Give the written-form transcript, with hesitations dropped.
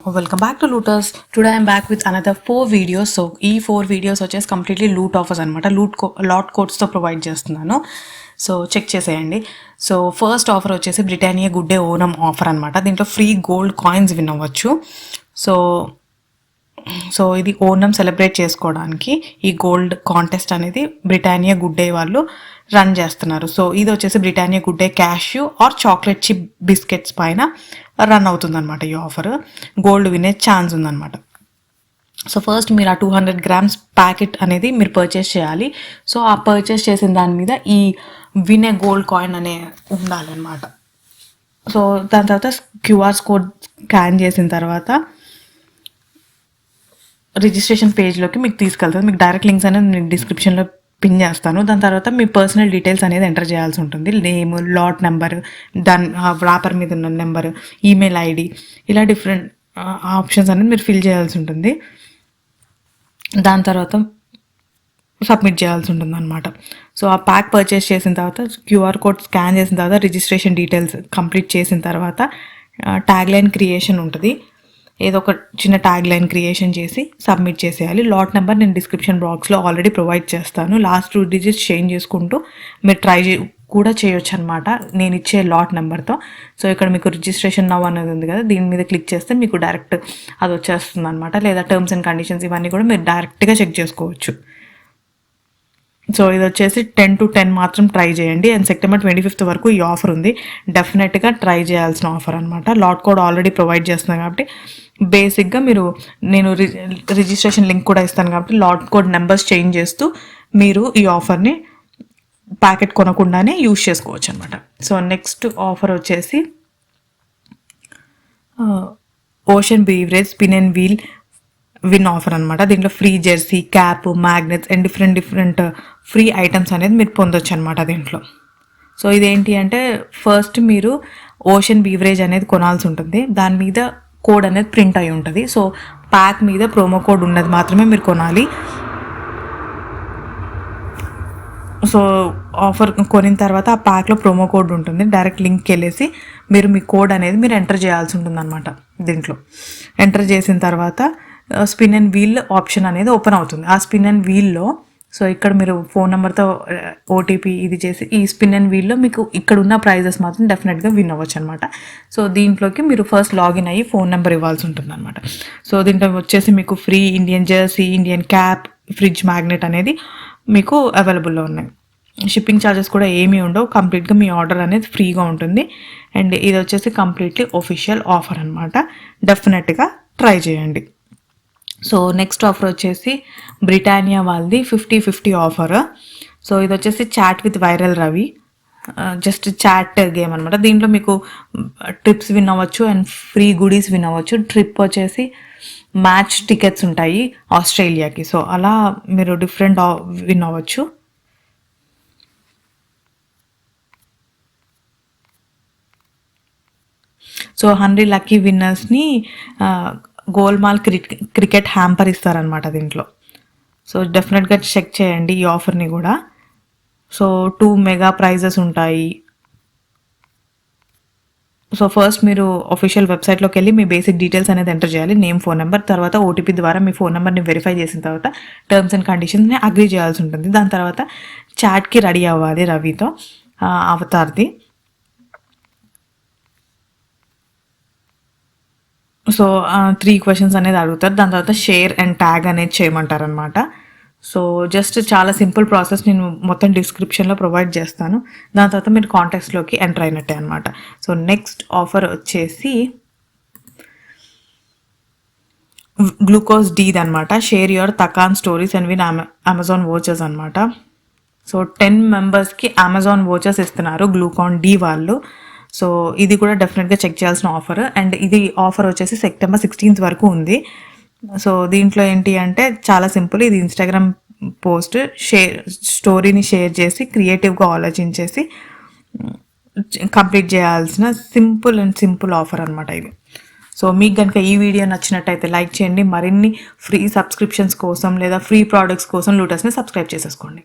Welcome back to Looters. Today I'm back with another 4 videos. So ఈ 4 videos వచ్చేసి completely loot offers అనమాట. Lot కోడ్స్తో provide చేస్తున్నాను. So check చేసేయండి. So first offer వచ్చేసి Britannia good day Onam offer అనమాట. దీంట్లో free gold coins win అవ్వచ్చు. So ఇది ఓనం సెలబ్రేట్ చేసుకోవడానికి ఈ గోల్డ్ కాంటెస్ట్ అనేది బ్రిటానియా గుడ్ డే వాళ్ళు రన్ చేస్తున్నారు. సో ఇది వచ్చేసి Britannia good day cashew are chocolate chip biscuits పైన రన్ అవుతుందన్నమాట. ఈ ఆఫర్ గోల్డ్ వినే ఛాన్స్ ఉందన్నమాట. సో ఫస్ట్ మీరు ఆ 200 grams ప్యాకెట్ అనేది మీరు పర్చేస్ చేయాలి. సో ఆ పర్చేస్ చేసిన దాని మీద ఈ వినే గోల్డ్ కాయిన్ అనే ఉండాలన్నమాట. సో దాని తర్వాత క్యూఆర్ కోడ్ స్కాన్ చేసిన తర్వాత రిజిస్ట్రేషన్ పేజ్లోకి మీకు తీసుకెళ్తుంది. మీకు డైరెక్ట్ లింక్స్ అనేది నేను డిస్క్రిప్షన్లో పిన్ చేస్తాను. దాని తర్వాత మీ పర్సనల్ డీటెయిల్స్ అనేది ఎంటర్ చేయాల్సి ఉంటుంది. నేమ్, లాట్ నెంబర్, దాని వ్రాపర్ మీద ఉన్న నెంబర్, ఈమెయిల్ ఐడి, ఇలా డిఫరెంట్ ఆప్షన్స్ అనేది మీరు ఫిల్ చేయాల్సి ఉంటుంది. దాని తర్వాత సబ్మిట్ చేయాల్సి ఉంటుంది అనమాట. సో ఆ ప్యాక్ పర్చేస్ చేసిన తర్వాత క్యూఆర్ కోడ్ స్కాన్ చేసిన తర్వాత రిజిస్ట్రేషన్ డీటెయిల్స్ కంప్లీట్ చేసిన తర్వాత ట్యాగ్ లైన్ క్రియేషన్ ఉంటుంది. ఏదో ఒక చిన్న ట్యాగ్ లైన్ క్రియేషన్ చేసి సబ్మిట్ చేసేయాలి. లాట్ నెంబర్ నేను డిస్క్రిప్షన్ బాక్స్లో ఆల్రెడీ ప్రొవైడ్ చేస్తాను. లాస్ట్ 2 digits చేంజ్ చేసుకుంటూ మీరు ట్రై కూడా చేయొచ్చు అనమాట నేను ఇచ్చే లాట్ నెంబర్తో. సో ఇక్కడ మీకు రిజిస్ట్రేషన్ నవ్ అనేది ఉంది కదా, దీని మీద క్లిక్ చేస్తే మీకు డైరెక్ట్ అది వచ్చేస్తుంది అనమాట. లేదా టర్మ్స్ అండ్ కండిషన్స్ ఇవన్నీ కూడా మీరు డైరెక్ట్గా చెక్ చేసుకోవచ్చు. సో ఇది వచ్చేసి 10 to 10 మాత్రం ట్రై చేయండి. అండ్ సెప్టెంబర్ 25th వరకు ఈ ఆఫర్ ఉంది. డెఫినెట్గా ట్రై చేయాల్సిన ఆఫర్ అనమాట. లాట్ కోడ్ ఆల్రెడీ ప్రొవైడ్ చేస్తున్నాను కాబట్టి బేసిక్గా నేను రిజిస్ట్రేషన్ లింక్ కూడా ఇస్తాను కాబట్టి లాట్ కోడ్ నెంబర్స్ చేంజ్ చేస్తూ మీరు ఈ ఆఫర్ని ప్యాకెట్ కొనకుండానే యూజ్ చేసుకోవచ్చు అనమాట. సో నెక్స్ట్ ఆఫర్ వచ్చేసి ocean beverage spin and wheel win offer అనమాట. దీంట్లో free jersey, cap, magnets and different free items అనేది మీరు పొందొచ్చు అనమాట దీంట్లో. సో ఇదేంటి అంటే ఫస్ట్ మీరు ఓషన్ బీవరేజ్ అనేది కొనాల్సి ఉంటుంది. దాని మీద కోడ్ అనేది ప్రింట్ అయి ఉంటుంది. సో ప్యాక్ మీద ప్రోమో కోడ్ ఉన్నది మాత్రమే మీరు కొనాలి. సో ఆఫర్ కొనిన తర్వాత ఆ ప్యాక్లో ప్రోమో కోడ్ ఉంటుంది. డైరెక్ట్ లింక్కి వెళ్ళేసి మీ కోడ్ అనేది మీరు ఎంటర్ చేయాల్సి ఉంటుంది అనమాట. దీంట్లో ఎంటర్ చేసిన తర్వాత స్పిన్ అండ్ వీల్ ఆప్షన్ అనేది ఓపెన్ అవుతుంది. ఆ స్పిన్ అండ్ వీల్లో సో ఇక్కడ మీరు ఫోన్ నెంబర్తో ఓటీపీ ఇది చేసి ఈ స్పిన్ అండ్ వీల్లో మీకు ఇక్కడ ఉన్న ప్రైజెస్ మాత్రం డెఫినెట్గా విన్ అవ్వచ్చు అనమాట. సో దీంట్లోకి మీరు ఫస్ట్ లాగిన్ అయ్యి ఫోన్ నెంబర్ ఇవ్వాల్సి ఉంటుంది అనమాట. సో దీంట్లో వచ్చేసి మీకు free Indian jersey, Indian cap, fridge magnet అనేది మీకు అవైలబుల్లో ఉన్నాయి. షిప్పింగ్ ఛార్జెస్ కూడా ఏమీ ఉండవు. కంప్లీట్గా మీ ఆర్డర్ అనేది ఫ్రీగా ఉంటుంది. అండ్ ఇది వచ్చేసి కంప్లీట్లీ ఒఫిషియల్ ఆఫర్ అనమాట. డెఫినెట్గా ట్రై చేయండి. సో నెక్స్ట్ ఆఫర్ వచ్చేసి బ్రిటానియా వాళ్ళది 50-50 ఆఫర్. సో ఇది వచ్చేసి chat with viral Ravi, just chat game అనమాట. దీంట్లో మీకు ట్రిప్స్ విన్ అవ్వచ్చు అండ్ ఫ్రీ గుడీస్ విన్ అవ్వచ్చు. ట్రిప్ వచ్చేసి మ్యాచ్ టికెట్స్ ఉంటాయి ఆస్ట్రేలియాకి. సో అలా మీరు డిఫరెంట్ విన్ అవ్వచ్చు. సో 100 లక్కీ విన్నర్స్ని గోల్మాల్ క్రికెట్ హ్యాంపర్ ఇస్తారనమాట దీంట్లో. సో డెఫినెట్గా చెక్ చేయండి ఈ ఆఫర్ని కూడా. సో 2 మెగా ప్రైజెస్ ఉంటాయి. సో ఫస్ట్ మీరు అఫీషియల్ వెబ్సైట్లోకి వెళ్ళి మీ బేసిక్ డీటెయిల్స్ అనేది ఎంటర్ చేయాలి. నేమ్, ఫోన్ నెంబర్, తర్వాత ఓటీపీ ద్వారా మీ ఫోన్ నెంబర్ని వెరిఫై చేసిన తర్వాత టర్మ్స్ అండ్ కండిషన్స్ని అగ్రీ చేయాల్సి ఉంటుంది. దాని తర్వాత చాట్కి రెడీ అవ్వాలి రవితో అవతార్ది. సో 3 questions అనేది అడుగుతారు. దాని తర్వాత షేర్ అండ్ ట్యాగ్ అనేది చేయమంటారు అనమాట. సో జస్ట్ చాలా సింపుల్ ప్రాసెస్, నేను మొత్తం డిస్క్రిప్షన్లో ప్రొవైడ్ చేస్తాను. దాని తర్వాత మీరు కాంటాక్ట్స్లోకి ఎంటర్ అయినట్టే అనమాట. సో నెక్స్ట్ ఆఫర్ వచ్చేసి గ్లూకోజ్ డీది అనమాట. షేర్ యువర్ తకాన్ stories and win Amazon vouchers అనమాట. సో 10 members అమెజాన్ వోచర్స్ ఇస్తున్నారు గ్లూకాన్ డి వాళ్ళు. సో ఇది కూడా డెఫినెట్గా చెక్ చేయాల్సిన ఆఫర్. అండ్ ఇది ఆఫర్ వచ్చేసి సెప్టెంబర్ 16th వరకు ఉంది. సో దీంట్లో ఏంటి అంటే చాలా సింపుల్. ఇది ఇన్స్టాగ్రామ్ పోస్ట్ స్టోరీని షేర్ చేసి క్రియేటివ్గా ఆలోచించేసి కంప్లీట్ చేయాల్సిన సింపుల్ ఆఫర్ అనమాట ఇది. సో మీకు కనుక ఈ వీడియో నచ్చినట్టయితే లైక్ చేయండి. మరిన్ని ఫ్రీ సబ్స్క్రిప్షన్స్ కోసం లేదా ఫ్రీ ప్రోడక్ట్స్ కోసం లూటర్స్ని సబ్స్క్రైబ్ చేసేసుకోండి.